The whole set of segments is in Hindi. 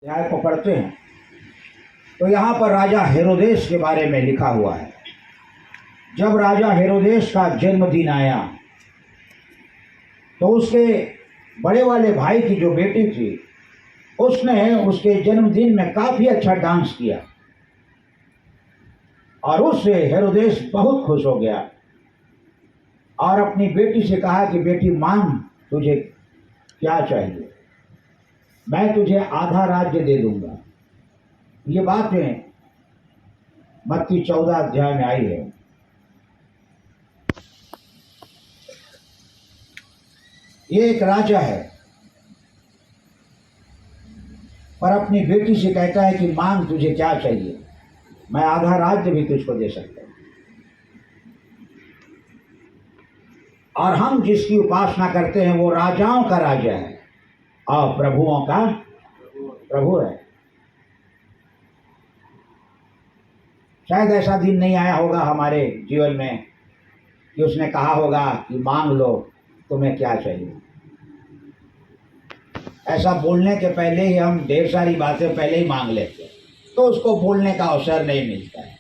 अध्याय को पढ़ते हैं तो यहाँ पर राजा हेरोदेस के बारे में लिखा हुआ है। जब राजा हेरोदेस का जन्मदिन आया तो उसके बड़े वाले भाई की जो बेटी थी उसने उसके जन्मदिन में काफ़ी अच्छा डांस किया और उससे हेरोदेस बहुत खुश हो गया और अपनी बेटी से कहा कि बेटी मांग, तुझे क्या चाहिए, मैं तुझे आधा राज्य दे दूंगा। ये बातें मत्ती 14 अध्याय में आई है। ये एक राजा है पर अपनी बेटी से कहता है कि मांग, तुझे क्या चाहिए, मैं आधा राज्य भी तुझको दे सकता हूं। और हम जिसकी उपासना करते हैं वो राजाओं का राजा है और प्रभुओं का प्रभु है। शायद ऐसा दिन नहीं आया होगा हमारे जीवन में कि उसने कहा होगा कि मांग लो, तुम्हें क्या चाहिए। ऐसा बोलने के पहले ही हम ढेर सारी बातें पहले ही मांग लेते हैं तो उसको बोलने का अवसर नहीं मिलता है।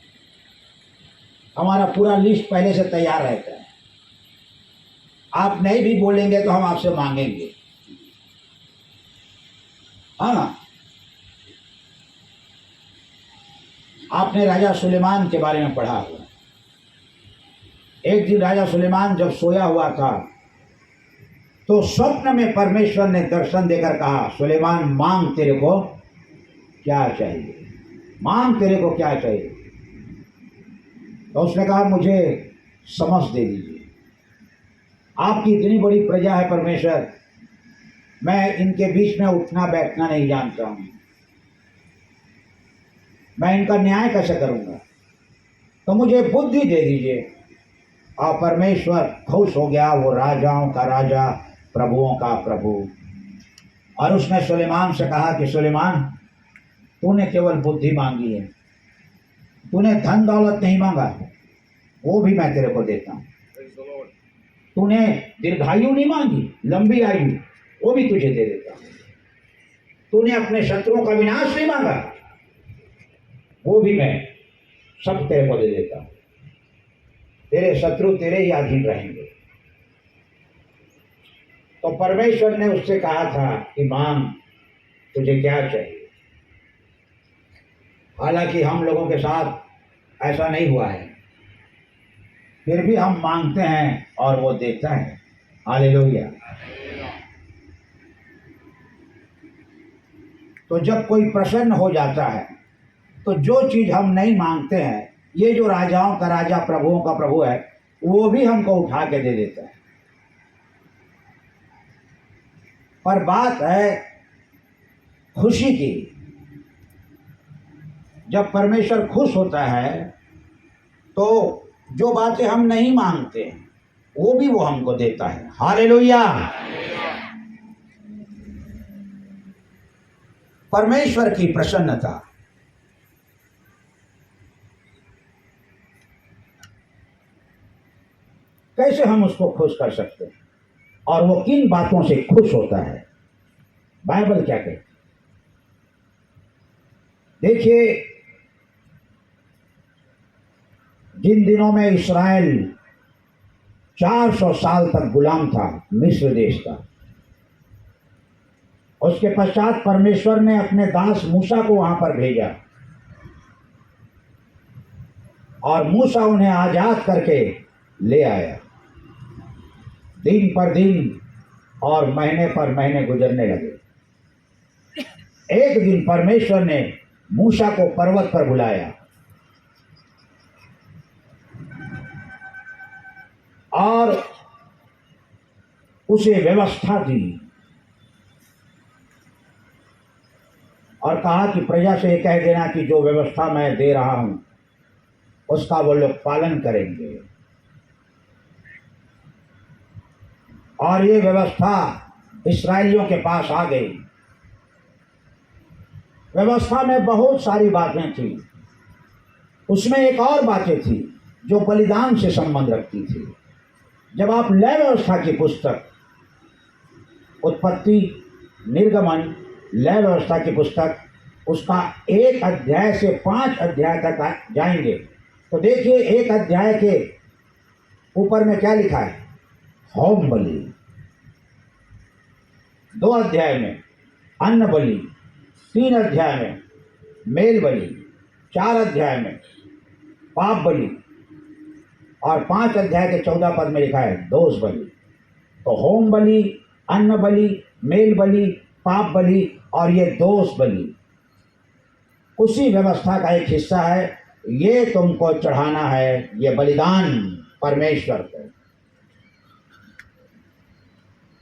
हमारा पूरा लिस्ट पहले से तैयार रहता है। आप नहीं भी बोलेंगे तो हम आपसे मांगेंगे, हाँ। आपने राजा सुलेमान के बारे में पढ़ा होगा। एक दिन राजा सुलेमान जब सोया हुआ था तो स्वप्न में परमेश्वर ने दर्शन देकर कहा, सुलेमान मांग, तेरे को क्या चाहिए, मांग, तेरे को क्या चाहिए। तो उसने कहा, मुझे समझ दे दीजिए, आपकी इतनी बड़ी प्रजा है परमेश्वर, मैं इनके बीच में उठना बैठना नहीं जानता हूँ, मैं इनका न्याय कैसे करूँगा, तो मुझे बुद्धि दे दीजिए। और परमेश्वर खुश हो गया, वो राजाओं का राजा, प्रभुओं का प्रभु। और उसने सुलेमान से कहा कि सुलेमान, तूने केवल बुद्धि मांगी है, तूने धन दौलत नहीं मांगा, वो भी मैं तेरे को देता हूँ। तूने दीर्घायु नहीं मांगी, लंबी आयु, वो भी तुझे दे देता हूँ। तूने अपने शत्रुओं का विनाश नहीं मांगा, वो भी मैं सब तेरे को दे देता हूँ। तेरे शत्रु तेरे ही अधीन रहेंगे। तो परमेश्वर ने उससे कहा था कि मांग, तुझे क्या चाहिए। हालांकि हम लोगों के साथ ऐसा नहीं हुआ है, फिर भी हम मांगते हैं और वो देता है। हालेलुया। तो जब कोई प्रसन्न हो जाता है तो जो चीज हम नहीं मांगते हैं, ये जो राजाओं का राजा, प्रभुओं का प्रभु है, वो भी हमको उठा के दे देता है। पर बात है खुशी की। जब परमेश्वर खुश होता है तो जो बातें हम नहीं मांगते हैं वो भी वो हमको देता है। हालेलुया। परमेश्वर की प्रसन्नता। कैसे हम उसको खुश कर सकते हैं और वो किन बातों से खुश होता है, बाइबल क्या कहती है। देखिए, जिन दिनों में इस्राएल 400 साल तक गुलाम था मिस्र देश का, उसके पश्चात परमेश्वर ने अपने दास मूसा को वहां पर भेजा और मूसा उन्हें आजाद करके ले आया। दिन पर दिन और महीने पर महीने गुजरने लगे। एक दिन परमेश्वर ने मूसा को पर्वत पर बुलाया और उसे व्यवस्था दी और कहा कि प्रजा से ये कह देना कि जो व्यवस्था मैं दे रहा हूं उसका वो लोग पालन करेंगे। और ये व्यवस्था इस्राएलियों के पास आ गई। व्यवस्था में बहुत सारी बातें थी, उसमें एक और बातें थी जो बलिदान से संबंध रखती थी। जब आप लय व्यवस्था की पुस्तक उत्पत्ति, निर्गमन, लय व्यवस्था की पुस्तक उसका 1 अध्याय से 5 अध्याय तक जाएंगे तो देखिए 1 अध्याय के ऊपर में क्या लिखा है, होम बलि। 2 अध्याय में अन्न बलि, 3 अध्याय में मेल बलि, 4 अध्याय में पाप बलि और 5 अध्याय के 14 पद में लिखा है दोष बलि। तो होम बलि, अन्न बलि, मेल बलि, पाप बलि और ये दोष बलि उसी व्यवस्था का एक हिस्सा है। ये तुमको चढ़ाना है, ये बलिदान परमेश्वर को।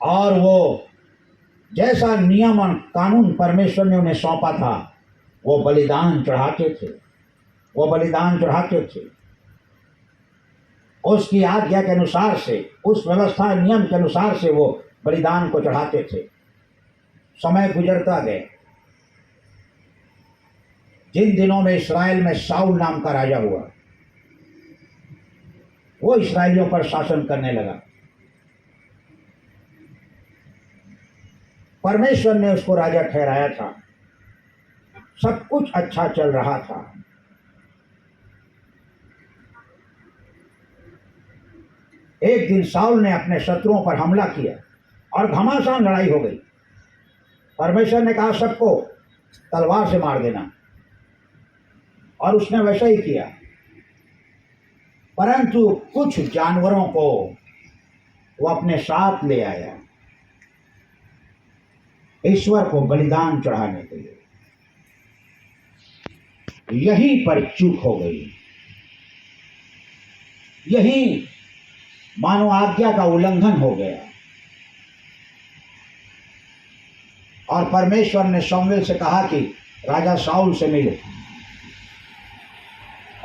और वो जैसा नियम और कानून परमेश्वर ने उन्हें सौंपा था वो बलिदान चढ़ाते थे, वो बलिदान चढ़ाते थे। उसकी आज्ञा के अनुसार से, उस व्यवस्था नियम के अनुसार से वो बलिदान को चढ़ाते थे। समय गुजरता गया। जिन दिनों में इस्राएल में शाऊल नाम का राजा हुआ, वो इस्राएलियों पर शासन करने लगा। परमेश्वर ने उसको राजा ठहराया था, सब कुछ अच्छा चल रहा था। एक दिन शाऊल ने अपने शत्रुओं पर हमला किया और घमासान लड़ाई हो गई। परमेश्वर ने कहा सबको तलवार से मार देना, और उसने वैसा ही किया। परंतु कुछ जानवरों को वो अपने साथ ले आया ईश्वर को बलिदान चढ़ाने के लिए। यहीं पर चूक हो गई, यहीं मानव आज्ञा का उल्लंघन हो गया। और परमेश्वर ने शमूएल से कहा कि राजा शाऊल से मिलो,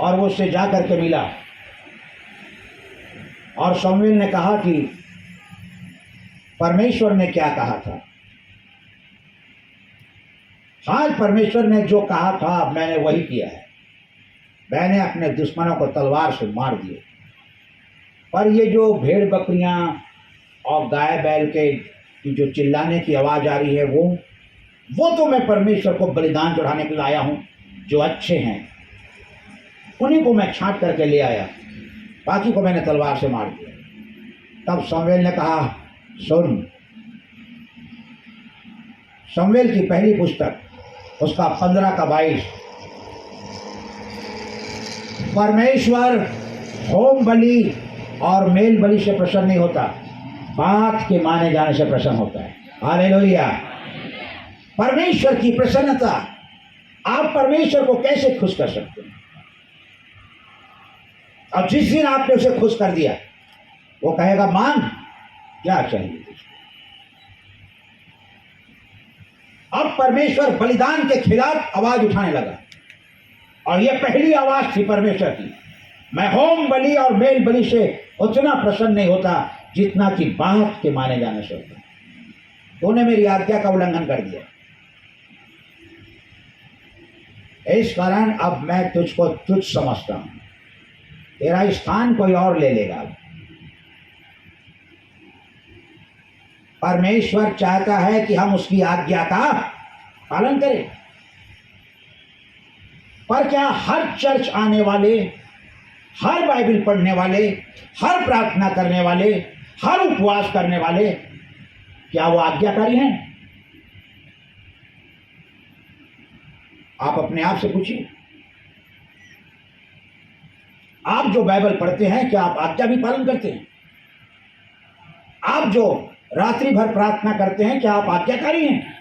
और वो उससे जाकर के मिला। और शमूएल ने कहा कि परमेश्वर ने क्या कहा था। आज परमेश्वर ने जो कहा था मैंने वही किया है, मैंने अपने दुश्मनों को तलवार से मार दिए। पर ये जो भेड़ बकरियां और गाय बैल के की जो चिल्लाने की आवाज़ आ रही है वो तो मैं परमेश्वर को बलिदान चढ़ाने के लिए आया हूँ। जो अच्छे हैं उन्हीं को मैं छांट करके ले आया, बाकी को मैंने तलवार से मार दिया। तब शमूएल ने कहा सुन, शमूएल की पहली पुस्तक उसका 15 का 22, परमेश्वर होम बलि और मेल बलि से प्रसन्न नहीं होता, बात के माने जाने से प्रसन्न होता है। हालेलुया। परमेश्वर की प्रसन्नता, आप परमेश्वर को कैसे खुश कर सकते हैं? अब जिस दिन आपने उसे खुश कर दिया वो कहेगा मांग, क्या चाहिए। अब परमेश्वर बलिदान के खिलाफ आवाज उठाने लगा, और यह पहली आवाज थी परमेश्वर की। मैं होम बलि और मेल बलि से उतना प्रसन्न नहीं होता जितना कि बात के माने जाने से होता। तूने मेरी आज्ञा का उल्लंघन कर दिया, इस कारण अब मैं तुझको तुच्छ समझता हूं, तेरा स्थान कोई और ले लेगा। परमेश्वर चाहता है कि हम उसकी आज्ञा का पालन करें। पर क्या हर चर्च आने वाले, हर बाइबल पढ़ने वाले, हर प्रार्थना करने वाले, हर उपवास करने वाले, क्या वो आज्ञाकारी हैं? आप अपने आप से पूछिए। आप जो बाइबल पढ़ते हैं क्या आप आज्ञा भी पालन करते हैं? आप जो रात्रि भर प्रार्थना करते हैं क्या आप आज्ञाकारी हैं?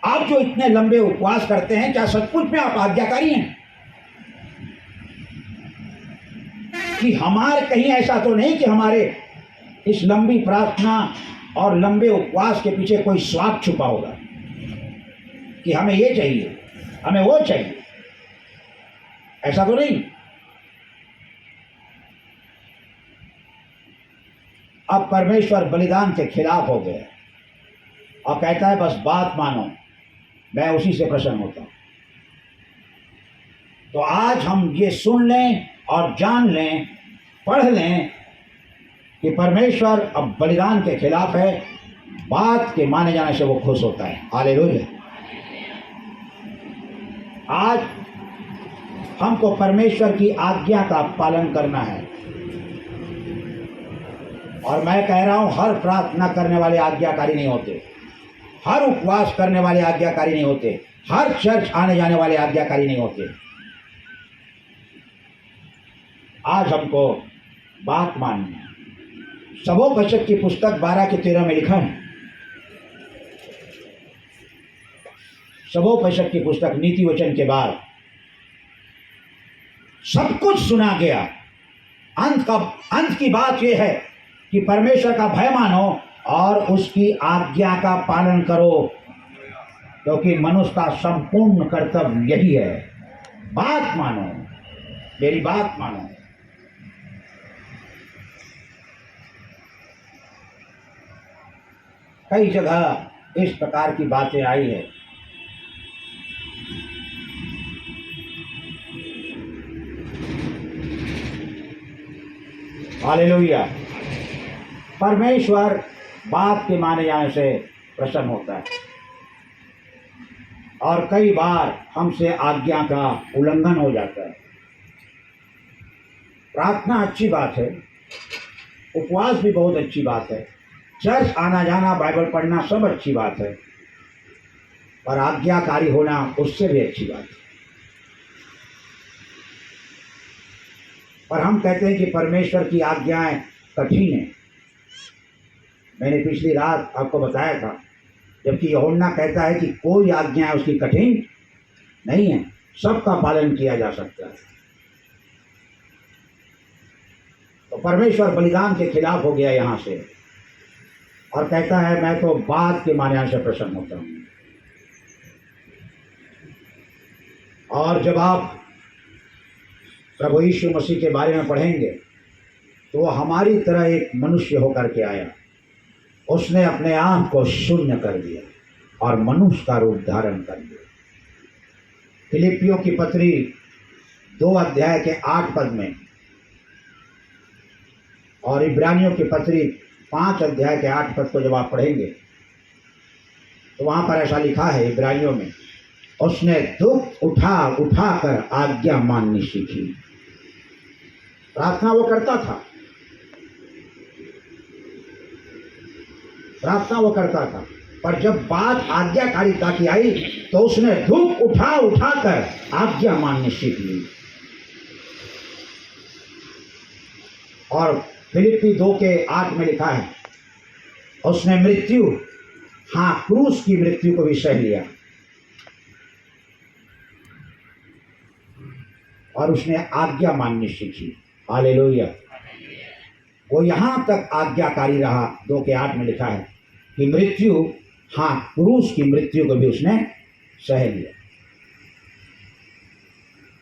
आप जो इतने लंबे उपवास करते हैं क्या सचमुच में आप आज्ञाकारी हैं? कि हमारे कहीं ऐसा तो नहीं कि हमारे इस लंबी प्रार्थना और लंबे उपवास के पीछे कोई स्वार्थ छुपा होगा कि हमें ये चाहिए, हमें वो चाहिए, ऐसा तो नहीं। अब परमेश्वर बलिदान के खिलाफ हो गया और कहता है बस बात मानो, मैं उसी से प्रसन्न होता हूं। तो आज हम ये सुन लें और जान लें, पढ़ लें कि परमेश्वर अब बलिदान के खिलाफ है, बात के माने जाने से वो खुश होता है। हालेलुया। आज हमको परमेश्वर की आज्ञा का पालन करना है। और मैं कह रहा हूं, हर प्रार्थना करने वाले आज्ञाकारी नहीं होते, हर उपवास करने वाले आज्ञाकारी नहीं होते, हर चर्च आने जाने वाले आज्ञाकारी नहीं होते। आज हमको बात माननी है। सबोपनिषद की पुस्तक 12 के 13 में लिखा है, सबोपनिषद की पुस्तक नीति वचन के बाद सब कुछ सुना गया। अंत की बात यह है कि परमेश्वर का भय मानो और उसकी आज्ञा का पालन करो, क्योंकि मनुष्य का संपूर्ण कर्तव्य यही है। बात मानो, मेरी बात मानो। कई जगह इस प्रकार की बातें आई है। हालेलुया। परमेश्वर बात के माने जाने से प्रसन्न होता है, और कई बार हमसे आज्ञा का उल्लंघन हो जाता है। प्रार्थना अच्छी बात है, उपवास भी बहुत अच्छी बात है, चर्च आना जाना, बाइबल पढ़ना सब अच्छी बात है, पर आज्ञाकारी होना उससे भी अच्छी बात है। पर हम कहते हैं कि परमेश्वर की आज्ञाएं कठिन है। मैंने पिछली रात आपको बताया था, जबकि यूहन्ना कहता है कि कोई आज्ञा उसकी कठिन नहीं है, सबका पालन किया जा सकता है। तो परमेश्वर बलिदान के खिलाफ हो गया यहाँ से, और कहता है मैं तो बात के माने से प्रसन्न होता हूँ। और जब आप प्रभु यीशु मसीह के बारे में पढ़ेंगे तो वो हमारी तरह एक मनुष्य होकर के आया। उसने अपने आप को शून्य कर दिया और मनुष्य का रूप धारण कर लिया। फिलिपियों की पत्री 2 अध्याय के 8 पद में और इब्रानियों की पत्री 5 अध्याय के 8 पद को जब आप पढ़ेंगे तो वहाँ पर ऐसा लिखा है इब्रानियों में, उसने दुख उठा उठा कर आज्ञा माननी सीखी। प्रार्थना वो करता था, प्रार्थना वो करता था, पर जब बात आज्ञाकारिता की आई तो उसने दुख उठा उठा कर आज्ञा माननी सीख ली। और फिलिप्पी 2 के 8 में लिखा है, उसने मृत्यु, हाँ क्रूस की मृत्यु को भी सह लिया, और उसने आज्ञा माननी सीखी। हालेलुया। वो यहाँ तक आज्ञाकारी रहा। 2 के 8 में लिखा है कि मृत्यु, हाँ क्रूस की मृत्यु को भी उसने सह लिया।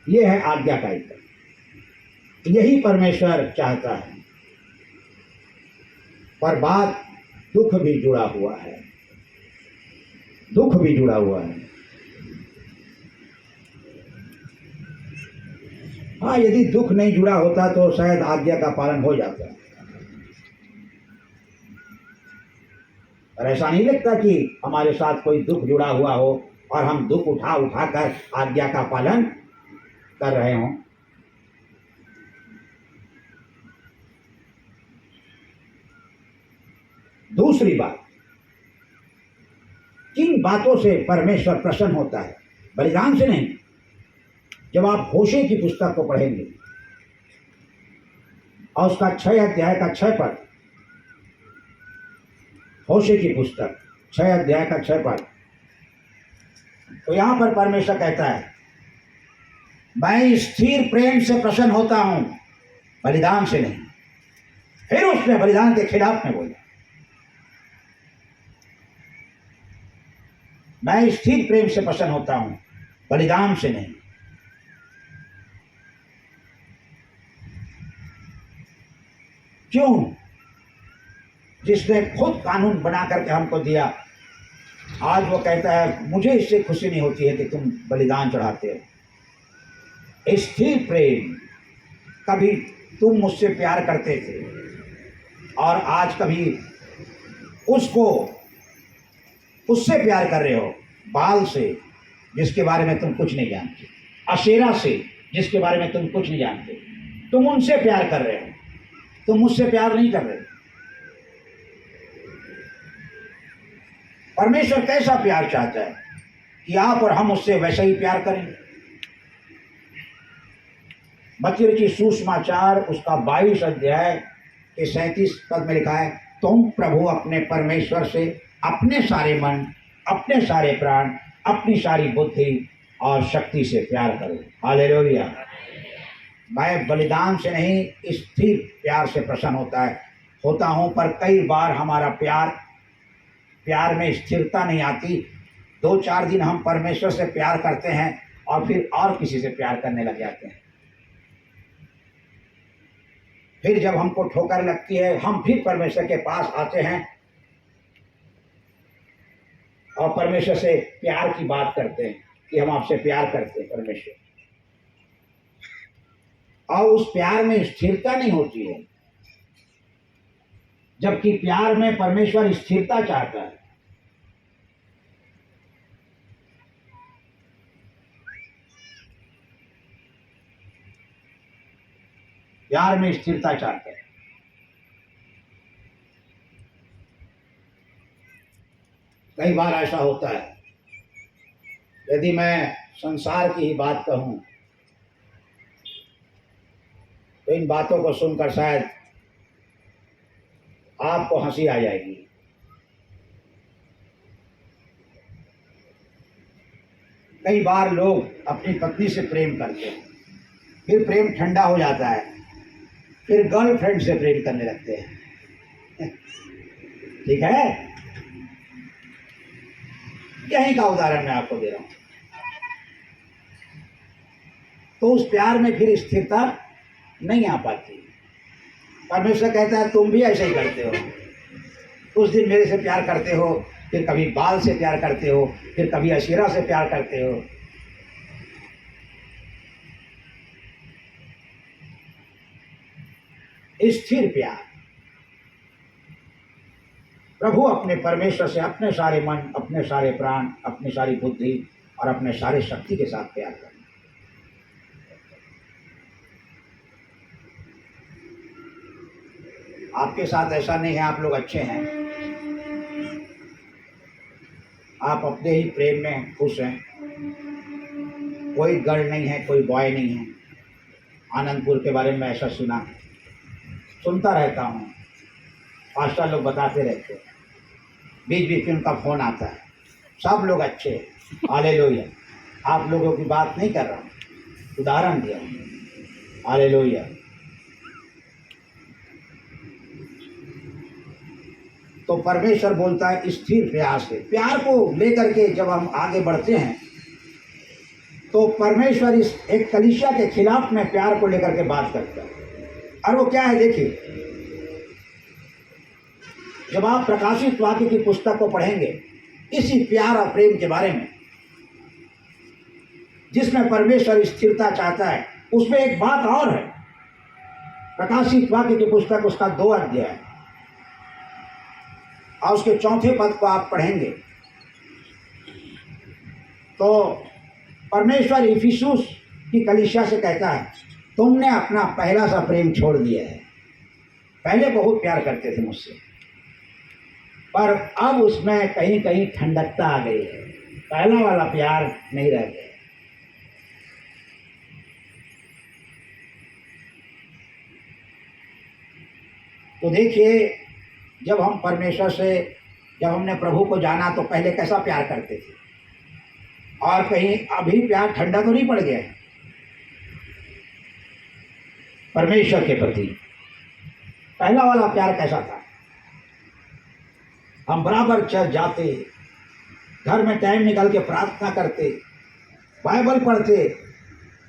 ये है आज्ञाकारिता, यही परमेश्वर चाहता है। पर बात दुख भी जुड़ा हुआ है, दुख भी जुड़ा हुआ है। हाँ, यदि दुख नहीं जुड़ा होता तो शायद आज्ञा का पालन हो जाता। पर ऐसा नहीं लगता कि हमारे साथ कोई दुख जुड़ा हुआ हो और हम दुख उठा उठा कर आज्ञा का पालन कर रहे हों। दूसरी बात, किन बातों से परमेश्वर प्रसन्न होता है? बलिदान से नहीं। जब आप होशे की पुस्तक को पढ़ेंगे और उसका 6 अध्याय का 6 पद, होशे की पुस्तक 6 अध्याय का 6 पद, तो यहां पर परमेश्वर कहता है, मैं स्थिर प्रेम से प्रसन्न होता हूं, बलिदान से नहीं। फिर उसने बलिदान के खिलाफ में बोला, मैं स्थिर प्रेम से प्रसन्न होता हूं, बलिदान से नहीं। क्यों? जिसने खुद कानून बना करके हमको दिया, आज वो कहता है मुझे इससे खुशी नहीं होती है कि तुम बलिदान चढ़ाते हो। स्थिर प्रेम, कभी तुम मुझसे प्यार करते थे और आज कभी उससे प्यार कर रहे हो, बाल से, जिसके बारे में तुम कुछ नहीं जानते, अशेरा से जिसके बारे में तुम कुछ नहीं जानते, तुम उनसे प्यार कर रहे हो, तुम मुझसे प्यार नहीं कर रहे। परमेश्वर कैसा प्यार चाहता है कि आप और हम उससे वैसा ही प्यार करें। मत्ती रचित सुसमाचार उसका 22 अध्याय के 37 पद में लिखा है, तुम प्रभु अपने परमेश्वर से अपने सारे मन, अपने सारे प्राण, अपनी सारी बुद्धि और शक्ति से प्यार करो। हालेलुया। मैं बलिदान से नहीं, स्थिर प्यार से प्रसन्न होता हूँ, पर कई बार हमारा प्यार में स्थिरता नहीं आती। 2-4 दिन हम परमेश्वर से प्यार करते हैं और फिर और किसी से प्यार करने लग जाते हैं। फिर जब हमको ठोकर लगती है, हम फिर परमेश्वर के पास आते हैं और परमेश्वर से प्यार की बात करते हैं कि हम आपसे प्यार करते हैं परमेश्वर, और उस प्यार में स्थिरता नहीं होती है, जबकि प्यार में परमेश्वर स्थिरता चाहता है। प्यार में स्थिरता चाहता है। कई बार ऐसा होता है, यदि मैं संसार की ही बात कहूं तो इन बातों को सुनकर शायद आपको हंसी आ जाएगी। कई बार लोग अपनी पत्नी से प्रेम करते हैं, फिर प्रेम ठंडा हो जाता है, फिर गर्लफ्रेंड से प्रेम करने लगते हैं। ठीक है, यही का उदाहरण मैं आपको दे रहा हूं। तो उस प्यार में फिर स्थिरता नहीं आ पाती। परमेश्वर कहता है तुम भी ऐसे ही करते हो। उस दिन मेरे से प्यार करते हो, फिर कभी बाल से प्यार करते हो, फिर कभी अशीरा से प्यार करते हो। स्थिर प्यार। प्रभु अपने परमेश्वर से अपने सारे मन, अपने सारे प्राण, अपनी सारी बुद्धि और अपने सारे शक्ति के साथ प्यार करना। आपके साथ ऐसा नहीं है, आप लोग अच्छे हैं, आप अपने ही प्रेम में खुश हैं, कोई गर्ल नहीं है, कोई बॉय नहीं है। आनंदपुर के बारे में ऐसा सुनता रहता हूँ, पास्टर लोग बताते रहते हैं, बीच बीच में उनका फोन आता है। सब लोग अच्छे, हालेलुया। आप लोगों की बात नहीं कर रहा हूँ, उदाहरण दिया, हालेलुया। तो परमेश्वर बोलता है स्थिर प्यार से। प्यार को लेकर के जब हम आगे बढ़ते हैं तो परमेश्वर इस एक कलीसिया के खिलाफ में प्यार को लेकर के बात करता है, और वो क्या है देखिए। जब आप प्रकाशित वाक्य की पुस्तक को पढ़ेंगे, इसी प्यार और प्रेम के बारे में, जिसमें परमेश्वर स्थिरता चाहता है, उसमें एक बात और है। प्रकाशित वाक्य की पुस्तक उसका 2 अध्याय और उसके 4 पद को आप पढ़ेंगे तो परमेश्वर इफिसुस की कलीसिया से कहता है, तुमने अपना पहला सा प्रेम छोड़ दिया है। पहले बहुत प्यार करते थे मुझसे, पर अब उसमें कहीं कहीं ठंडकता आ गई है, पहला वाला प्यार नहीं रह गया। तो देखिए, जब हम परमेश्वर से, जब हमने प्रभु को जाना तो पहले कैसा प्यार करते थे, और कहीं अभी प्यार ठंडा तो नहीं पड़ गया है परमेश्वर के प्रति। पहला वाला प्यार कैसा था? हम बराबर चर्च जाते, घर में टाइम निकाल के प्रार्थना करते, बाइबल पढ़ते,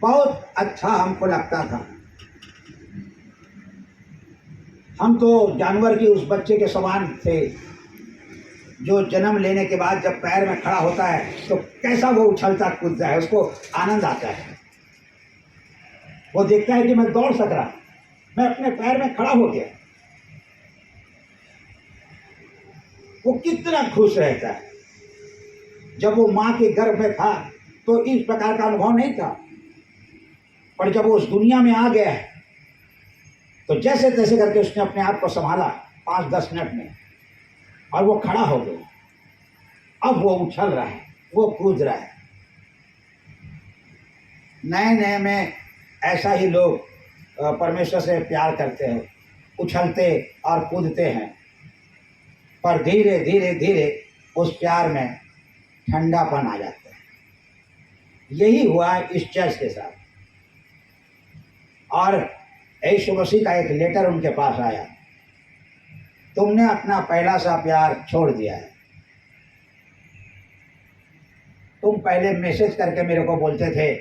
बहुत अच्छा हमको लगता था। हम तो जानवर की उस बच्चे के समान थे जो जन्म लेने के बाद जब पैर में खड़ा होता है तो कैसा वो उछलता कूदता है, उसको आनंद आता है। वो देखता है कि मैं दौड़ सक रहा, मैं अपने पैर में खड़ा हो गया, वो कितना खुश रहता है। जब वो माँ के गर्भ में था तो इस प्रकार का अनुभव नहीं था। पर जब वो उस दुनिया में आ गया है तो जैसे तैसे करके उसने अपने आप को संभाला 5-10 मिनट में, और वो खड़ा हो गया। अब वो उछल रहा है, वो कूद रहा है। नए नए में ऐसा ही लोग परमेश्वर से प्यार करते हैं, उछलते और कूदते हैं, पर धीरे धीरे धीरे उस प्यार में ठंडापन आ जाता है। यही हुआ इस चर्च के साथ। और यीशु मसीह का एक लेटर उनके पास आया, तुमने अपना पहला सा प्यार छोड़ दिया है। तुम पहले मैसेज करके मेरे को बोलते थे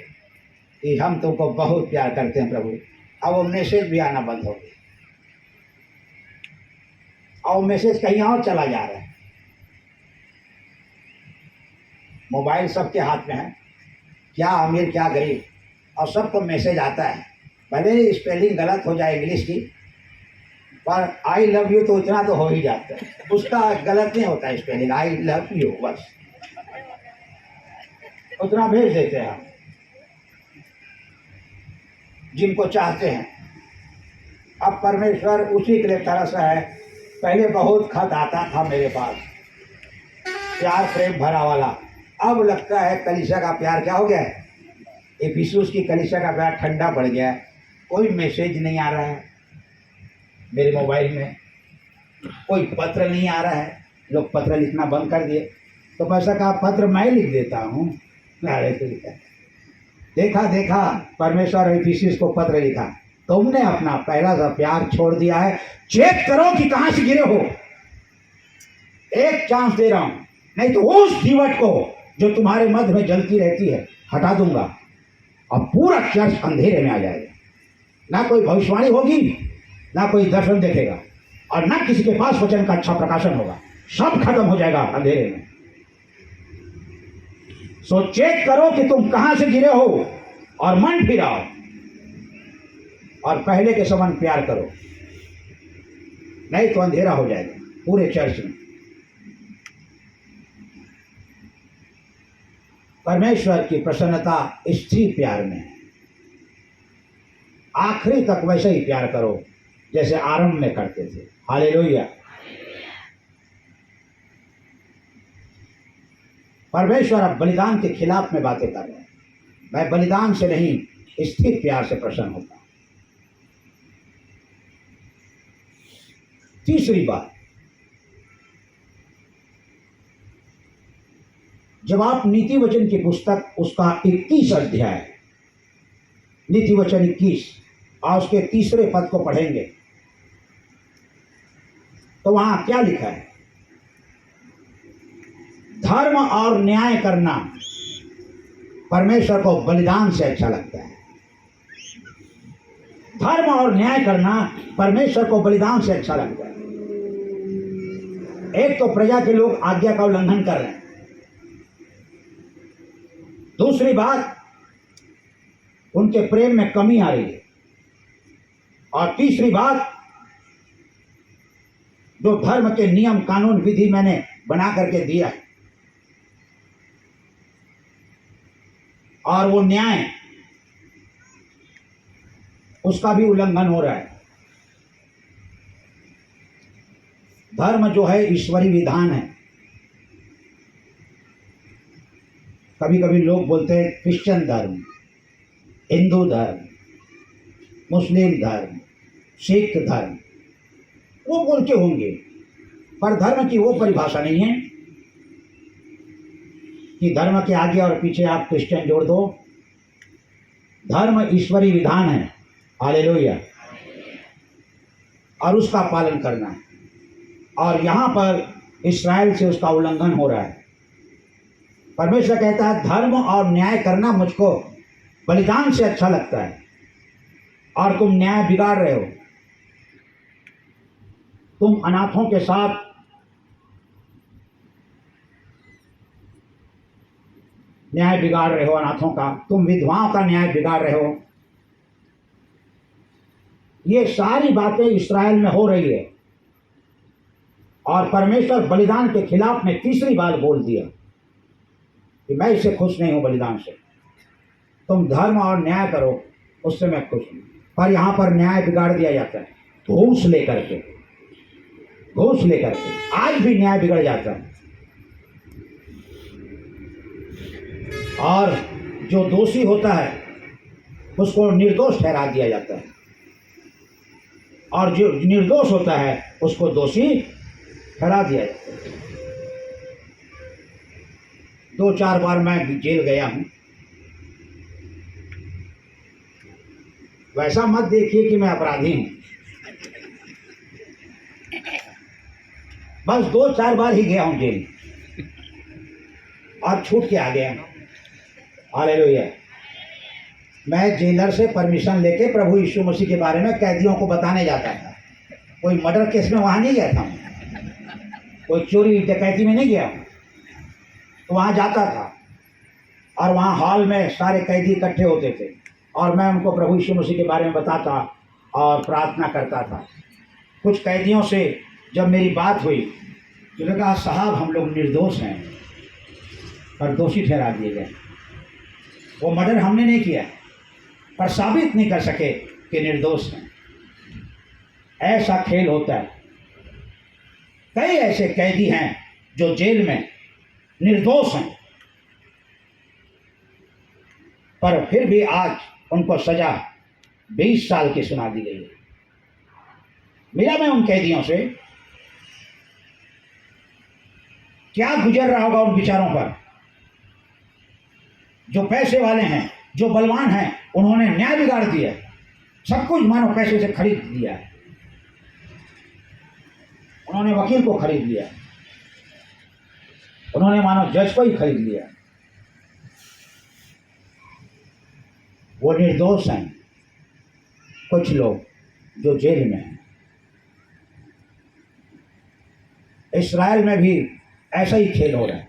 कि हम तुमको बहुत प्यार करते हैं प्रभु, अब वो मैसेज भी आना बंद हो गया, और मैसेज कहीं और चला जा रहा है। मोबाइल सबके हाथ में है, क्या अमीर क्या गरीब, और सबको मैसेज आता है। भले ही स्पेलिंग गलत हो जाए इंग्लिश की, पर आई लव यू तो इतना तो हो ही जाता है, उसका गलत नहीं होता स्पेलिंग, आई लव यू बस उतना भेज देते हैं हम जिनको चाहते हैं। अब परमेश्वर उसी के लिए तरस है। पहले बहुत खत आता था मेरे पास, प्यार प्रेम भरा वाला। अब लगता है कलीसिया का प्यार क्या हो गया है, इफिसुस की कलीसिया का प्यार ठंडा पड़ गया है। कोई मैसेज नहीं आ रहा है मेरे मोबाइल में, कोई पत्र नहीं आ रहा है, लोग पत्र लिखना बंद कर दिए। तो पैसा का पत्र मैं लिख देता हूँ। अरे देखा देखा परमेश्वर इफिसुस को पत्र लिखा, तुमने अपना पहला सा प्यार छोड़ दिया है, चेक करो कि कहाँ से गिरे हो। एक चांस दे रहा हूँ, नहीं तो उस दीवट को जो तुम्हारे मध्य में जलती रहती है हटा दूंगा, और पूरा चर्च अंधेरे में आ जाएगा। ना कोई भविष्यवाणी होगी, ना कोई दर्शन देखेगा, और ना किसी के पास वचन का अच्छा प्रकाशन होगा, सब खत्म हो जाएगा अंधेरे में। सो चेक करो कि तुम कहां से गिरे हो, और मन फिराओ, और पहले के समान प्यार करो, नहीं तो अंधेरा हो जाएगा पूरे चर्च में। परमेश्वर की प्रसन्नता स्थिर प्यार में है। आखिरी तक वैसे ही प्यार करो जैसे आरंभ में करते थे। हालेलुया। परमेश्वर अब बलिदान के खिलाफ में बातें कर रहे हैं। मैं बलिदान से नहीं, स्थिर प्यार से प्रसन्न होता हूं। तीसरी बात, जब आप नीति वचन की पुस्तक उसका 21 अध्याय, नीति वचन 21 और उसके तीसरे पद को पढ़ेंगे तो वहां क्या लिखा है, धर्म और न्याय करना परमेश्वर को बलिदान से अच्छा लगता है। धर्म और न्याय करना परमेश्वर को बलिदान से अच्छा लगता है। एक तो प्रजा के लोग आज्ञा का उल्लंघन कर रहे हैं, दूसरी बात उनके प्रेम में कमी आ रही है, और तीसरी बात जो धर्म के नियम कानून विधि मैंने बना करके दिया है और वो न्याय, उसका भी उल्लंघन हो रहा है। धर्म जो है ईश्वरीय विधान है। कभी कभी लोग बोलते हैं क्रिश्चियन धर्म, हिंदू धर्म, मुस्लिम धर्म, सिख धर्म, वो बोलते होंगे, पर धर्म की वो परिभाषा नहीं है कि धर्म के आगे और पीछे आप क्रिश्चियन जोड़ दो। धर्म ईश्वरीय विधान है। हालेलुया। और उसका पालन करना है, और यहाँ पर इस्राएल से उसका उल्लंघन हो रहा है। परमेश्वर कहता है धर्म और न्याय करना मुझको बलिदान से अच्छा लगता है, और तुम न्याय बिगाड़ रहे हो। तुम अनाथों के साथ न्याय बिगाड़ रहे हो, अनाथों का, तुम विधवाओं का न्याय बिगाड़ रहे हो। ये सारी बातें इस्राएल में हो रही है, और परमेश्वर बलिदान के खिलाफ में तीसरी बार बोल दिया। कि मैं इससे खुश नहीं हूँ बलिदान से, तुम धर्म और न्याय करो, उससे मैं खुश हूँ। पर यहाँ पर न्याय बिगाड़ दिया जाता है घूस लेकर के, घूस लेकर के आज भी न्याय बिगड़ जाता है। और जो दोषी होता है उसको निर्दोष ठहरा दिया जाता है, और जो निर्दोष होता है उसको दोषी ठहरा दिया जाता है। 2-4 बार मैं जेल गया हूँ। वैसा मत देखिए कि मैं अपराधी हूँ, बस 2-4 बार ही गया हूँ जेल और छूट के आ गया हूँ। हालेलुया। मैं जेलर से परमिशन लेके प्रभु यीशु मसीह के बारे में कैदियों को बताने जाता था। कोई मर्डर केस में वहाँ नहीं गया था, कोई चोरी डकैती में नहीं गया, तो वहाँ जाता था और वहाँ हॉल में सारे कैदी इकट्ठे होते थे और मैं उनको प्रभु यीशु मसीह के बारे में बताता और प्रार्थना करता था। कुछ कैदियों से जब मेरी बात हुई तो उन्होंने कहा, साहब हम लोग निर्दोष हैं, पर दोषी ठहरा दिए गए। वो मर्डर हमने नहीं किया, पर साबित नहीं कर सके कि निर्दोष हैं। ऐसा खेल होता है। कई ऐसे कैदी हैं जो जेल में निर्दोष हैं, पर फिर भी आज उनको सजा 20 साल की सुना दी गई है। मिला मैं उन कैदियों से, क्या गुजर रहा होगा उन विचारों पर। जो पैसे वाले हैं, जो बलवान हैं, उन्होंने न्याय बिगाड़ दिया, सब कुछ मानो पैसे से खरीद दिया है। उन्होंने वकील को खरीद लिया, उन्होंने मानो जज को ही खरीद लिया। वो निर्दोष हैं कुछ लोग जो जेल में हैं। इस्राएल में भी ऐसा ही खेल हो रहा है।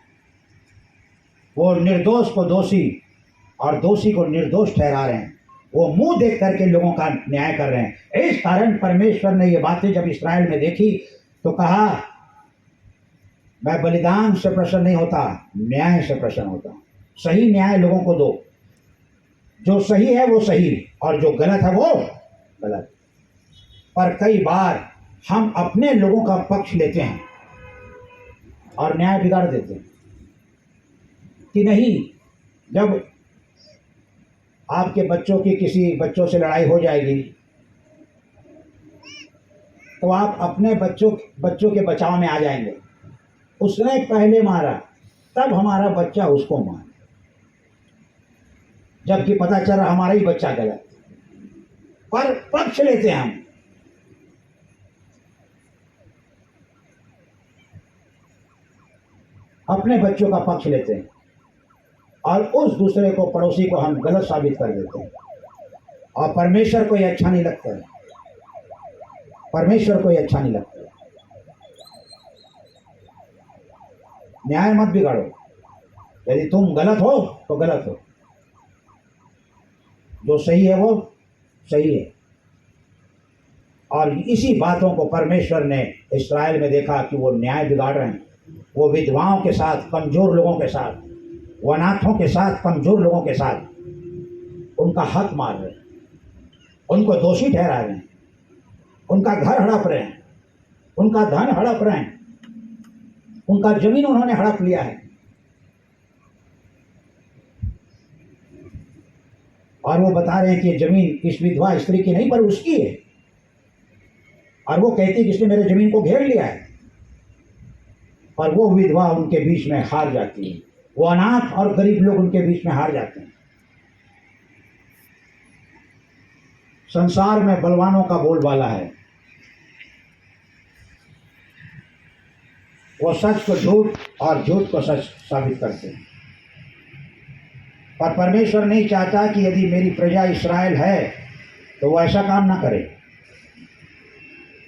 वो निर्दोष को दोषी और दोषी को निर्दोष ठहरा रहे हैं। वो मुंह देख करके लोगों का न्याय कर रहे हैं। इस कारण परमेश्वर ने ये बातें जब इस्राएल में देखी तो कहा, मैं बलिदान से प्रसन्न नहीं होता, न्याय से प्रसन्न होता। सही न्याय लोगों को दो, जो सही है वो सही और जो गलत है वो गलत। पर कई बार हम अपने लोगों का पक्ष लेते हैं और न्याय बिगाड़ देते हैं कि नहीं। जब आपके बच्चों की किसी बच्चों से लड़ाई हो जाएगी तो आप अपने बच्चों के बचाव में आ जाएंगे। उसने पहले मारा, तब हमारा बच्चा उसको मारा, जबकि पता चल रहा हमारा ही बच्चा गलत। पर पक्ष लेते हैं हम। अपने बच्चों का पक्ष लेते हैं और उस दूसरे को, पड़ोसी को हम गलत साबित कर देते हैं। और परमेश्वर को ये अच्छा नहीं लगता है, परमेश्वर को ये अच्छा नहीं लगता। न्याय मत बिगाड़ो। यदि तुम गलत हो तो गलत हो, जो सही है वो सही है। और इसी बातों को परमेश्वर ने इस्राएल में देखा कि वो न्याय बिगाड़ रहे हैं। वो विधवाओं के साथ, कमजोर लोगों के साथ, वो अनाथों के साथ, कमजोर लोगों के साथ उनका हक मार रहे हैं, उनको दोषी ठहरा रहे हैं, उनका घर हड़प रहे हैं, उनका धन हड़प रहे हैं, उनका जमीन उन्होंने हड़प लिया है। और वो बता रहे हैं कि जमीन इस विधवा स्त्री की नहीं पर उसकी है। और वो कहती है कि इसने मेरे जमीन को घेर लिया है। और वो विधवा उनके बीच में हार जाती है। वो अनाथ और गरीब लोग उनके बीच में हार जाते हैं। संसार में बलवानों का बोलबाला है। वो सच को झूठ और झूठ को सच साबित करते हैं। पर परमेश्वर नहीं चाहता कि यदि मेरी प्रजा इस्राएल है तो वो ऐसा काम ना करे।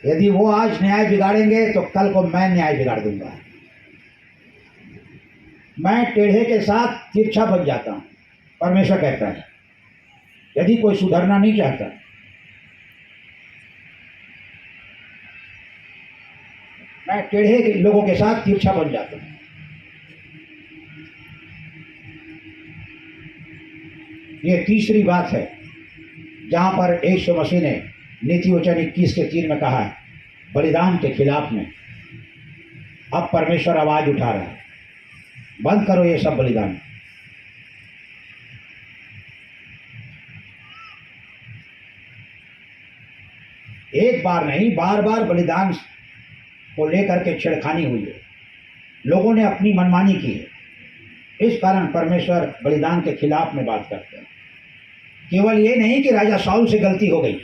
यदि वो आज न्याय बिगाड़ेंगे तो कल को मैं न्याय बिगाड़ दूंगा। मैं टेढ़े के साथ तिरछा बन जाता हूं, परमेश्वर कहता है। यदि कोई सुधरना नहीं चाहता, मैं टेढ़े के लोगों के साथ तिरछा बन जाता हूं। ये तीसरी बात है जहाँ पर यीशु मसीह ने नीति वचन 21 के 3 में कहा है बलिदान के खिलाफ में। अब परमेश्वर आवाज उठा रहा है, बंद करो ये सब बलिदान। एक बार नहीं, बार बार बलिदान को लेकर के छेड़खानी हुई है, लोगों ने अपनी मनमानी की है। इस कारण परमेश्वर बलिदान के खिलाफ में बात करते हैं। केवल ये नहीं कि राजा साउल से गलती हो गई,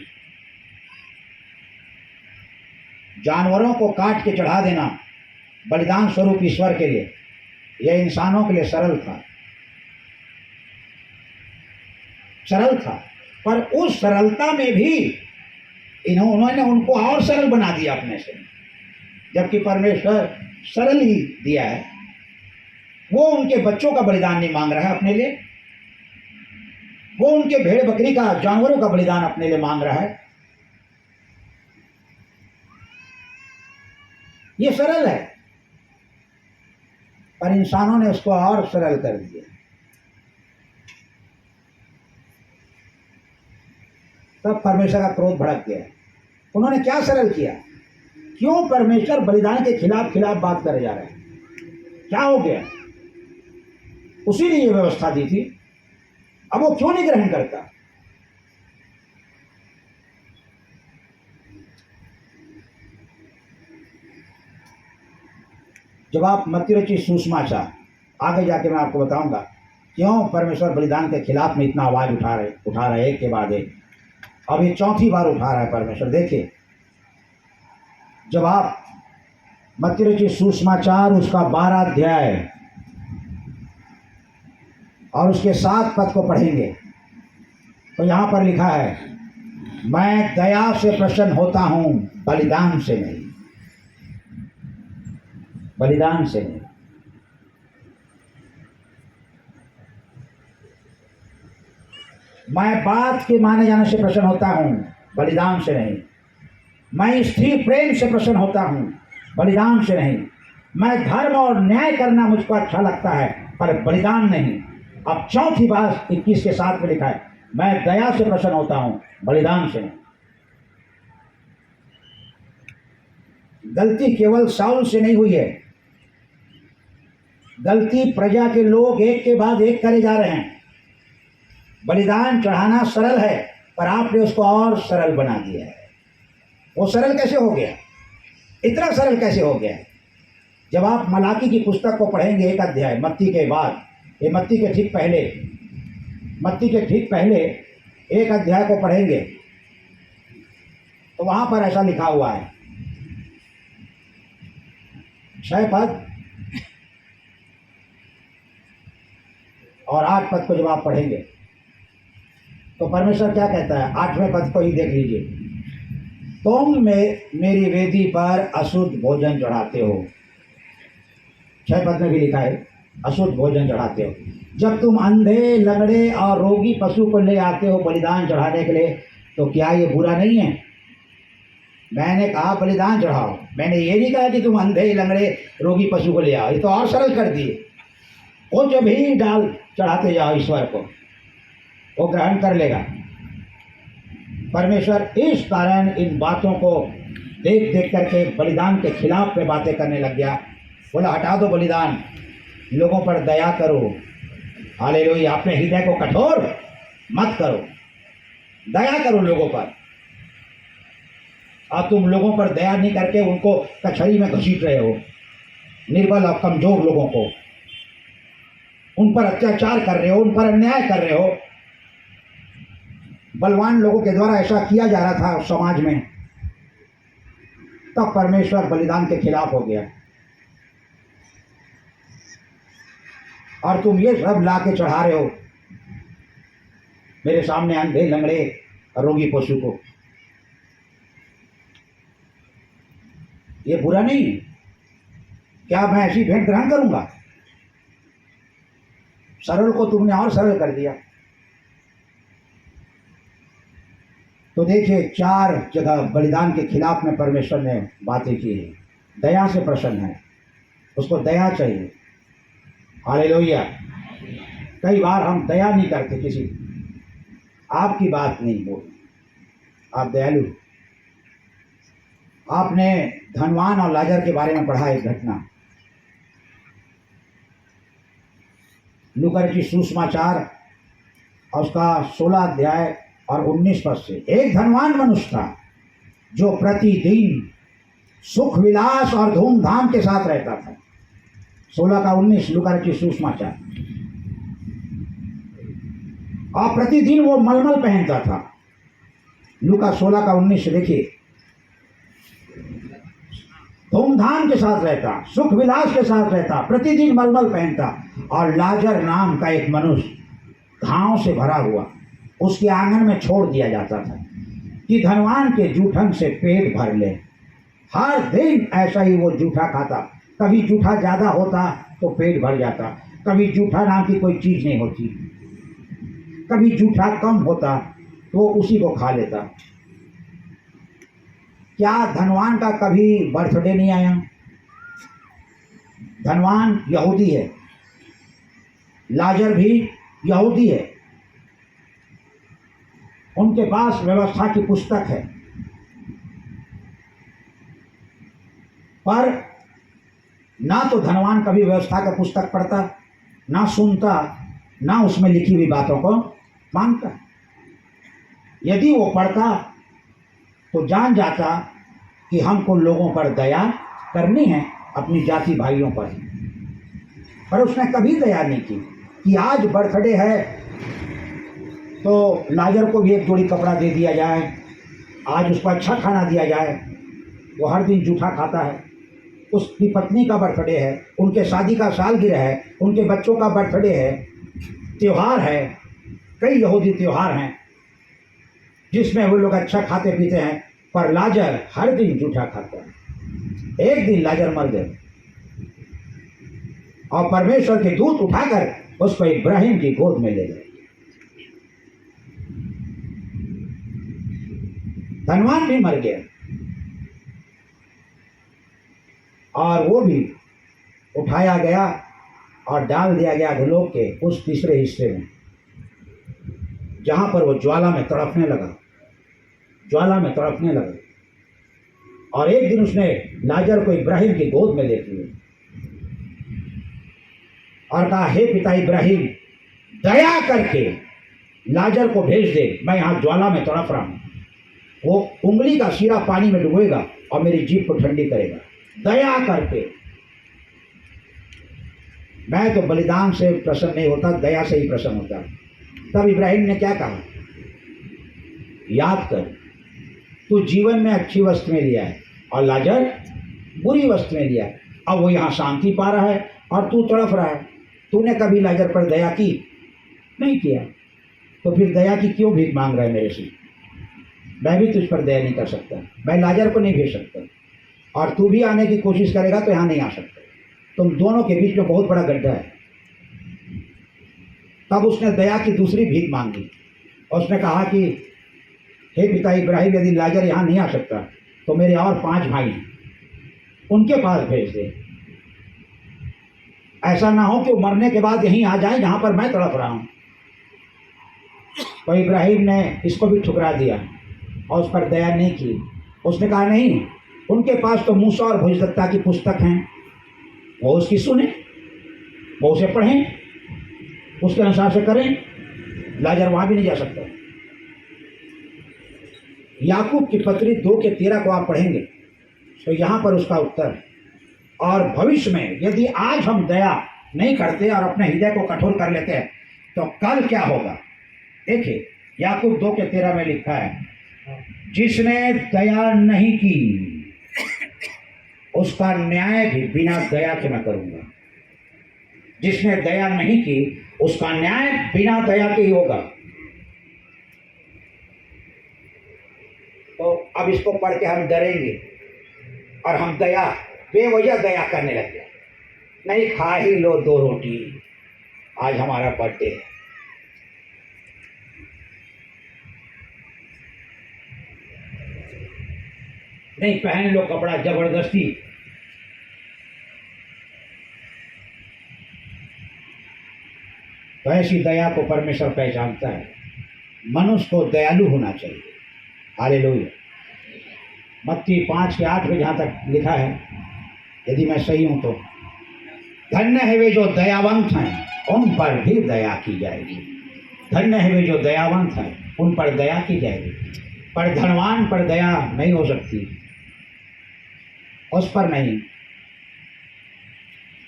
जानवरों को काट के चढ़ा देना बलिदान स्वरूप ईश्वर के लिए, यह इंसानों के लिए सरल था, पर उस सरलता में भी उन्होंने उनको और सरल बना दिया अपने से, जबकि परमेश्वर सरल ही दिया है। वो उनके बच्चों का बलिदान नहीं मांग रहा है अपने लिए, वो उनके भेड़ बकरी का, जानवरों का बलिदान अपने लिए मांग रहा है। ये सरल है, पर इंसानों ने उसको और सरल कर दिया। तब परमेश्वर का क्रोध भड़क गया। उन्होंने क्या सरल किया? क्यों परमेश्वर बलिदान के खिलाफ बात करे जा रहे हैं? क्या हो गया? उसी ने ये व्यवस्था दी थी, अब वो क्यों नहीं ग्रहण करता? जब आप मत्ती रचित सुसमाचार, आगे जाके मैं आपको बताऊंगा क्यों परमेश्वर बलिदान के खिलाफ में इतना आवाज उठा रहे एक के बाद एक। अब ये चौथी बार उठा रहा है परमेश्वर। देखिए, जब आप मत्ती रचित सुसमाचार उसका 12 अध्याय और उसके 7 पद को पढ़ेंगे तो यहाँ पर लिखा है, मैं दया से प्रसन्न होता हूँ, बलिदान से नहीं, बलिदान से नहीं। मैं बात के माने जाने से प्रसन्न होता हूँ, बलिदान से नहीं। मैं स्त्री प्रेम से प्रसन्न होता हूँ, बलिदान से नहीं। मैं धर्म और न्याय करना मुझको अच्छा लगता है, पर बलिदान नहीं। अब चौथी बात 21 के 7 में लिखा है, मैं दया से प्रसन्न होता हूँ, बलिदान से नहीं। गलती केवल साउल से नहीं हुई है, गलती प्रजा के लोग एक के बाद एक करे जा रहे हैं। बलिदान चढ़ाना सरल है, पर आपने उसको और सरल बना दिया है। वो सरल कैसे हो गया? इतना सरल कैसे हो गया? जब आप मलाकी की पुस्तक को पढ़ेंगे 1 अध्याय, मत्ती के बाद, ये मत्ती के ठीक पहले 1 अध्याय को पढ़ेंगे तो वहां पर ऐसा लिखा हुआ है, 6 पद और 8 पद को जब आप पढ़ेंगे तो परमेश्वर क्या कहता है? 8वें पद को ही देख लीजिए, तुम मेरी वेदी पर अशुद्ध भोजन चढ़ाते हो। 6 पद में भी लिखा है अशुद्ध भोजन चढ़ाते हो। जब तुम अंधे, लंगड़े और रोगी पशु को ले आते हो बलिदान चढ़ाने के लिए, तो क्या ये बुरा नहीं है? मैंने कहा बलिदान चढ़ाओ, मैंने ये नहीं कहा कि तुम अंधे, लंगड़े, रोगी पशु को ले आओ। ये तो और सरल कर दिए। वो जब ही डाल चढ़ाते जाओ ईश्वर को, वो ग्रहण कर लेगा। परमेश्वर इस कारण इन बातों को देख देख करके बलिदान के खिलाफ में बातें करने लग गया। बोला हटा दो बलिदान, लोगों पर दया करो। हालेलुया। अपने हृदय को कठोर मत करो, दया करो लोगों पर। अब तुम लोगों पर दया नहीं करके उनको कचहरी में घसीट रहे हो, निर्बल और कमजोर लोगों को, उन पर अत्याचार कर रहे हो, उन पर अन्याय कर रहे हो। बलवान लोगों के द्वारा ऐसा किया जा रहा था समाज में, तब परमेश्वर बलिदान के खिलाफ हो गया। और तुम ये सब ला के चढ़ा रहे हो मेरे सामने, अंधे, लंगड़े, रोगी पशु को। ये बुरा नहीं है। क्या मैं ऐसी भेंट ग्रहण करूंगा? सरल को तुमने और सरल कर दिया। तो देखिए, 4 जगह बलिदान के खिलाफ में परमेश्वर ने बातें की है। दया से प्रसन्न है, उसको दया चाहिए। हालेलुया। कई बार हम दया नहीं करते किसी, आपकी बात नहीं बोली, आप दयालु। आपने धनवान और लाजर के बारे में पढ़ा एक घटना, लूका की सुसमाचार और उसका 16 अध्याय और 19 पद से। एक धनवान मनुष्य था जो प्रतिदिन सुख विलास और धूमधाम के साथ रहता था। 16 का 19 लूका की सुसमाचार। और प्रतिदिन वो मलमल पहनता था। लूका 16 का 19 देखिए, धूमधाम के साथ रहता, सुख विलास के साथ रहता, प्रतिदिन मलमल पहनता। और लाजर नाम का एक मनुष्य घाव से भरा हुआ उसके आंगन में छोड़ दिया जाता था कि धनवान के जूठन से पेट भर ले। हर दिन ऐसा ही वो जूठा खाता। कभी जूठा ज़्यादा होता तो पेट भर जाता, कभी जूठा नाम की कोई चीज़ नहीं होती, कभी जूठा कम होता तो वो उसी को खा लेता। क्या धनवान का कभी बर्थडे नहीं आया? धनवान यहूदी है, लाजर भी यहूदी है, उनके पास व्यवस्था की पुस्तक है, पर ना तो धनवान कभी व्यवस्था का पुस्तक पढ़ता, ना सुनता, ना उसमें लिखी हुई बातों को मानता। यदि वो पढ़ता तो जान जाता कि हमको लोगों पर दया करनी है, अपनी जाति भाइयों पर। पर उसने कभी दया नहीं की कि आज बर्थडे है तो लाजर को भी एक जोड़ी कपड़ा दे दिया जाए, आज उसको अच्छा खाना दिया जाए। वो हर दिन जूठा खाता है। उसकी पत्नी का बर्थडे है, उनके शादी का सालगिरह है, उनके बच्चों का बर्थडे है, त्यौहार है, कई यहूदी त्यौहार हैं जिसमें वो लोग अच्छा खाते पीते हैं। पर लाजर हर दिन जूठा खाता है। एक दिन लाजर मर गए और परमेश्वर के दूत उठाकर उसको इब्राहिम की गोद में ले गए। धनवान भी मर गया और वो भी उठाया गया और डाल दिया गया अधोलोक के उस तीसरे हिस्से में, जहां पर वो ज्वाला में तड़पने लगा, ज्वाला में तड़पने लगा। और एक दिन उसने लाजर को इब्राहिम की गोद में देख लिया और कहा, हे पिता इब्राहिम, दया करके लाजर को भेज दे, मैं यहाँ ज्वाला में तड़प रहा हूँ। वो उंगली का शीरा पानी में डुबोएगा और मेरी जीभ को ठंडी करेगा, दया करके। मैं तो बलिदान से प्रसन्न नहीं होता, दया से ही प्रसन्न होता। तब इब्राहिम ने क्या कहा, याद कर, तू जीवन में अच्छी वस्तु में लिया है और लाजर बुरी वस्तु में लिया है। अब वो यहाँ शांति पा रहा है और तू तड़प रहा है। तूने कभी लाजर पर दया की? नहीं किया, तो फिर दया की क्यों भीख मांग रहा है मेरे से? मैं भी तुझ पर दया नहीं कर सकता, मैं लाजर को नहीं भेज सकता, और तू भी आने की कोशिश करेगा तो यहाँ नहीं आ सकता। तुम दोनों के बीच में बहुत बड़ा गड्ढा है। तब उसने दया की दूसरी भीख मांगी और उसने कहा कि हे पिता इब्राहिम, यदि लाजर यहाँ नहीं आ सकता तो मेरे और 5 भाई हैं, उनके पास भेज दे। ऐसा ना हो कि वो मरने के बाद यहीं आ जाए जहाँ पर मैं तड़प रहा हूँ। तो इब्राहिम ने इसको भी ठुकरा दिया और उस पर दया नहीं की। उसने कहा, नहीं, उनके पास तो मूसा और भविष्यवक्ता की पुस्तक हैं, वो उसकी सुने, वो उसे पढ़ें, उसके अनुसार से करें। लाजर वहाँ भी नहीं जा सकता। याकूब की पत्री 2:13 को आप पढ़ेंगे तो यहाँ पर उसका उत्तर है। और भविष्य में यदि आज हम दया नहीं करते और अपने हृदय को कठोर कर लेते हैं तो कल क्या होगा? देखिए, याकूब 2:13 में लिखा है, जिसने दया नहीं की उसका न्याय भी बिना दया के मैं करूंगा। जिसने दया नहीं की उसका न्याय बिना दया के ही होगा। तो अब इसको पढ़ के हम डरेंगे और हम दया, बेवजह दया करने लगे। नहीं, खा ही लो 2 रोटी, आज हमारा बर्थडे है। नहीं, पहन लो कपड़ा जबरदस्ती। तो ऐसी दया को परमेश्वर पहचानता है। मनुष्य को दयालु होना चाहिए। हालेलुया। मत्ती 5:8 में जहाँ तक लिखा है, यदि मैं सही हूँ तो, धन्य है वे जो दयावंत हैं, उन पर भी दया की जाएगी। धन्य है वे जो दयावंत हैं, उन पर दया की जाएगी। पर धनवान पर दया नहीं हो सकती, उस पर नहीं।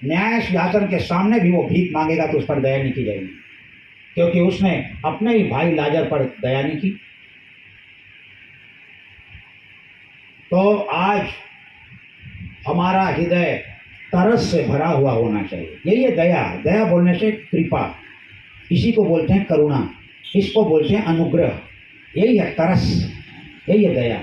न्याय सिंहासन के सामने भी वो भीख मांगेगा तो उस पर दया नहीं की जाएगी, क्योंकि उसने अपने ही भाई लाजर पर दया नहीं की। तो आज हमारा हृदय तरस से भरा हुआ होना चाहिए। यही है दया। दया बोलने से कृपा, इसी को बोलते हैं करुणा, इसको बोलते हैं अनुग्रह। यही है तरस, यही है दया।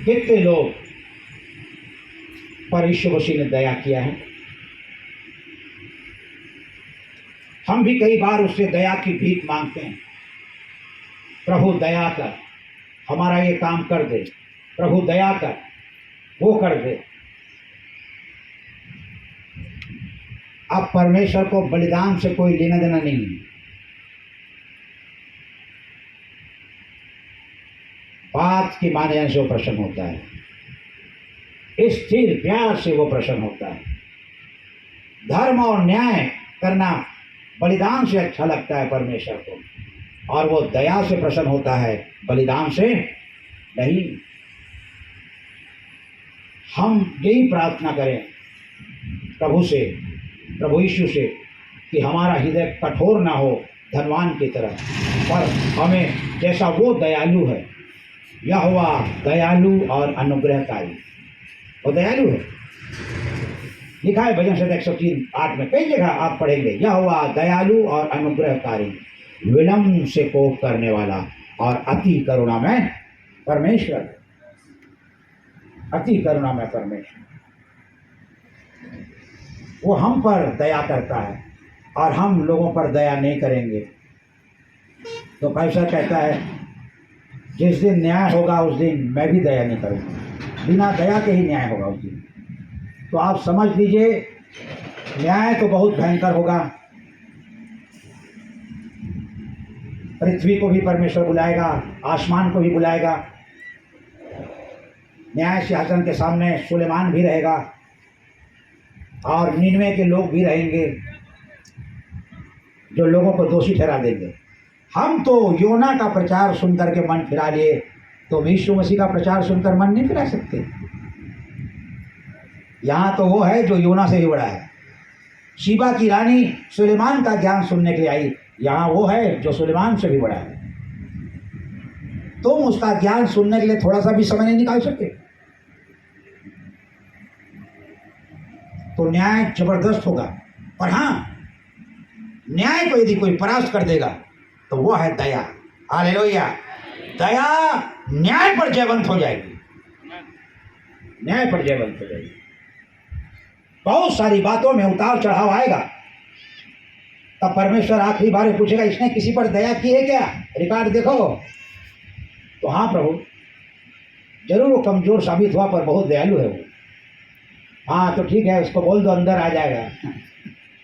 कितने लोग पर यीशु मसीह ने दया किया है। हम भी कई बार उससे दया की भीख मांगते हैं, प्रभु दया कर, हमारा ये काम कर दे, प्रभु दया कर, वो कर दे। अब परमेश्वर को बलिदान से कोई लेना देना नहीं है। बात की माने से वो प्रसन्न होता है, स्थिर प्यार से वो प्रसन्न होता है। धर्म और न्याय करना बलिदान से अच्छा लगता है परमेश्वर को, और वो दया से प्रसन्न होता है, बलिदान से नहीं। हम यही प्रार्थना करें प्रभु से, प्रभु यीशु से, कि हमारा हृदय कठोर ना हो धनवान की तरह, पर हमें जैसा वो दयालु है, यहोवा दयालु और अनुग्रहकारी, वो दयालु है। लिखा है भजन संहिता 103:8 में, कई जगह आप पढ़ेंगे, यहोवा दयालु और अनुग्रहकारी, विलम्ब से कोप करने वाला और अति करुणा में परमेश्वर, अति करुणा में परमेश्वर। वो हम पर दया करता है और हम लोगों पर दया नहीं करेंगे तो कैसा कहता है, जिस दिन न्याय होगा उस दिन मैं भी दया नहीं करूँगा। बिना दया के ही न्याय होगा उस दिन। तो आप समझ लीजिए, न्याय तो बहुत भयंकर होगा। पृथ्वी को भी परमेश्वर बुलाएगा, आसमान को भी बुलाएगा। न्याय सिंहासन के सामने सुलेमान भी रहेगा और निनवे के लोग भी रहेंगे जो लोगों को दोषी ठहरा देंगे। हम तो योना का प्रचार सुनकर के मन फिरा लिए, तो यीशु मसीह का प्रचार सुनकर मन नहीं फिरा सकते। यहाँ तो वो है जो योना से भी बड़ा है। शीबा की रानी सुलेमान का ज्ञान सुनने के लिए आई, यहाँ वो है जो सुलेमान से भी बड़ा है। तुम उसका ज्ञान सुनने के लिए थोड़ा सा भी समय नहीं निकाल सकते। तो न्याय जबरदस्त होगा। और हाँ, न्याय को यदि कोई परास्त कर देगा तो वो है दया। हालेलुया। दया न्याय पर जयवंत हो जाएगी, न्याय पर जयवंत हो जाएगी। बहुत सारी बातों में उतार चढ़ाव आएगा, तब परमेश्वर आखिरी बार पूछेगा, इसने किसी पर दया की है क्या? रिकॉर्ड देखो। तो हाँ प्रभु, जरूर वो कमजोर साबित हुआ पर बहुत दयालु है वो। हाँ तो ठीक है, उसको बोल दो अंदर आ जाएगा।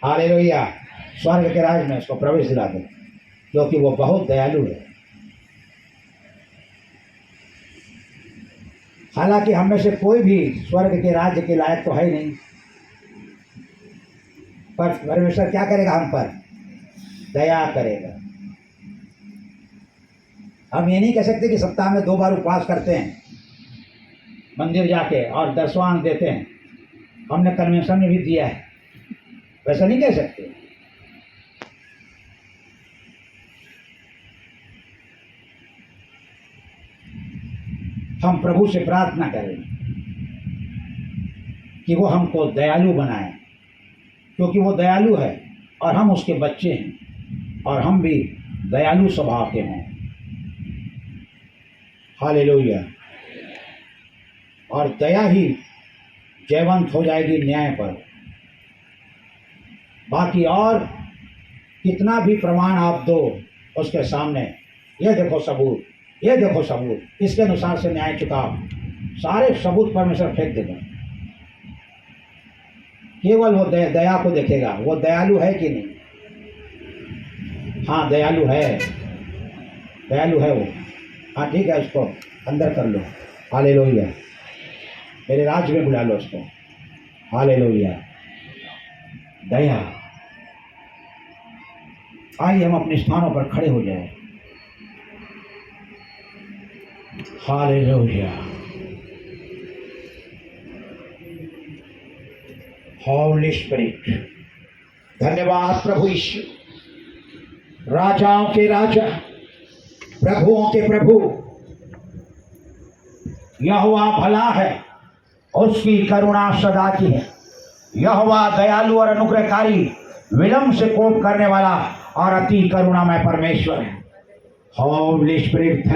हालेलुया। स्वर्ग के राज में उसको प्रवेश दिला दो, क्योंकि वो बहुत दयालु है। हालांकि हम में से कोई भी स्वर्ग के राज्य के लायक तो है ही नहीं, पर परमेश्वर क्या करेगा? हम पर दया करेगा। हम ये नहीं कह सकते कि सप्ताह में 2 बार उपवास करते हैं, मंदिर जाके और 10वां अंक देते हैं, हमने कन्वेंशन में भी दिया है, वैसा नहीं कह सकते। हम प्रभु से प्रार्थना करें कि वो हमको दयालु बनाए, क्योंकि वो दयालु है और हम उसके बच्चे हैं, और हम भी दयालु स्वभाव के हों। हालेलुया। और दया ही जयवंत हो जाएगी न्याय पर। बाकी और कितना भी प्रमाण आप दो उसके सामने, ये देखो सबूत, ये देखो सबूत, इसके अनुसार से न्याय चुकाओ, सारे सबूत परमेश्वर फेंक देगा। केवल वो दया को देखेगा। वो दयालु है कि नहीं? हाँ दयालु है, दयालु है वो। हाँ ठीक है, उसको अंदर कर लो। हालेलुया, मेरे राज्य में बुला लो उसको। हालेलुया, दया। आइए हम अपने स्थानों पर खड़े हो जाए। Hallelujah, Holi spirit. धन्यवाद प्रभु यीशु, राजाओं के राजा, प्रभुओं के प्रभु। यहोवा भला है, उसकी करुणा सदा की है। यहोवा दयालु और अनुग्रहकारी, विलंब से कोप करने वाला और अति करुणामय परमेश्वर है। होली स्पिरिट